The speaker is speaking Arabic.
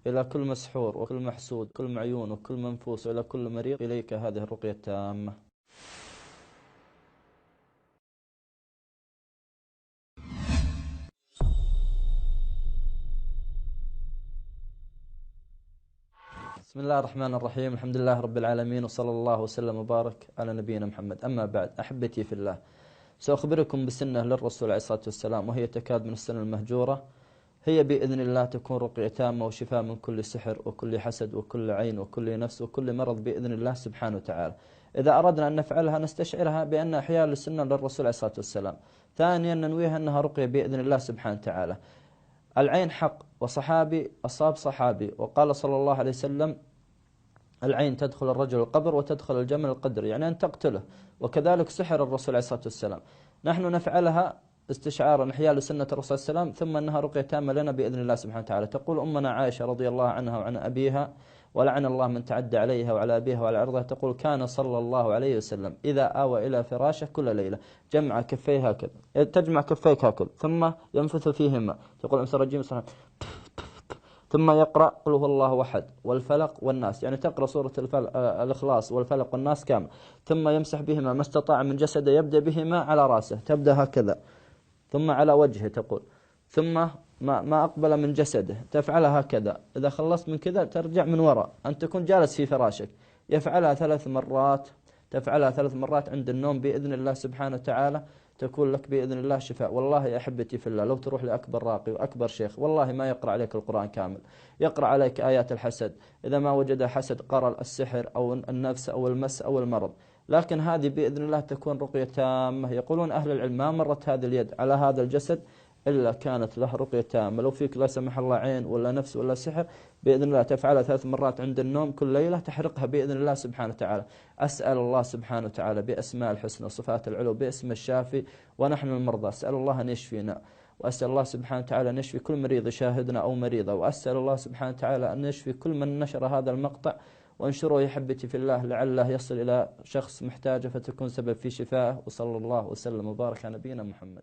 إلى كل مسحور وكل محسود كل معيون وكل منفوس وإلى كل مريض إليك هذه الرقية التامة. بسم الله الرحمن الرحيم. الحمد لله رب العالمين، وصلى الله وسلم وبارك على نبينا محمد. أما بعد، أحبتي في الله، سأخبركم بسنة للرسول عليه الصلاة والسلام، وهي تكاد من السنة المهجورة. هي بإذن الله تكون رقية تامة وشفاء من كل سحر وكل حسد وكل عين وكل نفس وكل مرض بإذن الله سبحانه وتعالى. إذا أردنا أن نفعلها نستشعرها بأن إحياء للسنة للرسول عليه الصلاة والسلام. ثانيا، ننويها أنها رقية بإذن الله سبحانه وتعالى. العين حق، وصحابي أصاب صحابي، وقال صلى الله عليه وسلم: العين تدخل الرجل القبر وتدخل الجمل القدر، يعني أن تقتله. وكذلك سحر الرسول عليه الصلاة والسلام. نحن نفعلها استشعارا إحياء لسنة الرسول صلى الله عليه وسلم، ثم أنها رقية تامة لنا بإذن الله سبحانه وتعالى. تقول أمنا عائشة رضي الله عنها وعن أبيها، ولعن الله من تعدى عليها وعلى أبيها وعلى عرضها، تقول: كان صلى الله عليه وسلم إذا آوى إلى فراشه كل ليلة جمع كفيه هكذا، تجمع كفيك هكذا ثم ينفث فيهما، تقول أمس الرجيم ثم يقرأ قل هو الله أحد والفلق والناس، يعني تقرأ سورة الإخلاص والفلق والناس كامل، ثم يمسح بهما ما استطاع من جسده، يبدأ بهما على رأسه، تبدأ هكذا، ثم على وجهه تقول، ثم ما أقبل من جسده تفعلها هكذا. إذا خلصت من كذا ترجع من وراء، أن تكون جالس في فراشك، يفعلها 3 مرات، تفعلها 3 مرات عند النوم بإذن الله سبحانه وتعالى، تكون لك بإذن الله شفاء. والله يا أحبتي في الله، لو تروح لأكبر راقي وأكبر شيخ، والله ما يقرأ عليك القرآن كامل، يقرأ عليك آيات الحسد، إذا ما وجد حسد قرأ السحر أو النفس أو المس أو المرض. لكن هذه بإذن الله تكون رقية تامة. يقولون أهل العلم: ما مرت هذه اليد على هذا الجسد إلا كانت له رقية تامة. لو فيك لا سمح الله عين ولا نفس ولا سحر، بإذن الله تفعلها 3 مرات عند النوم كل ليلة، تحرقها بإذن الله سبحانه وتعالى. أسأل الله سبحانه وتعالى بأسماء الحسنى وصفات العلو باسم الشافي ونحن المرضى، أسأل الله أن يشفينا، وأسأل الله سبحانه وتعالى أن يشفي كل مريض يشاهدنا أو مريضة، وأسأل الله سبحانه وتعالى أن يشفي كل من نشر هذا المقطع، وانشروه يا حبتي في الله لعله يصل إلى شخص محتاجه فتكون سبب في شفائه. وصلى الله وسلم وبارك على نبينا محمد.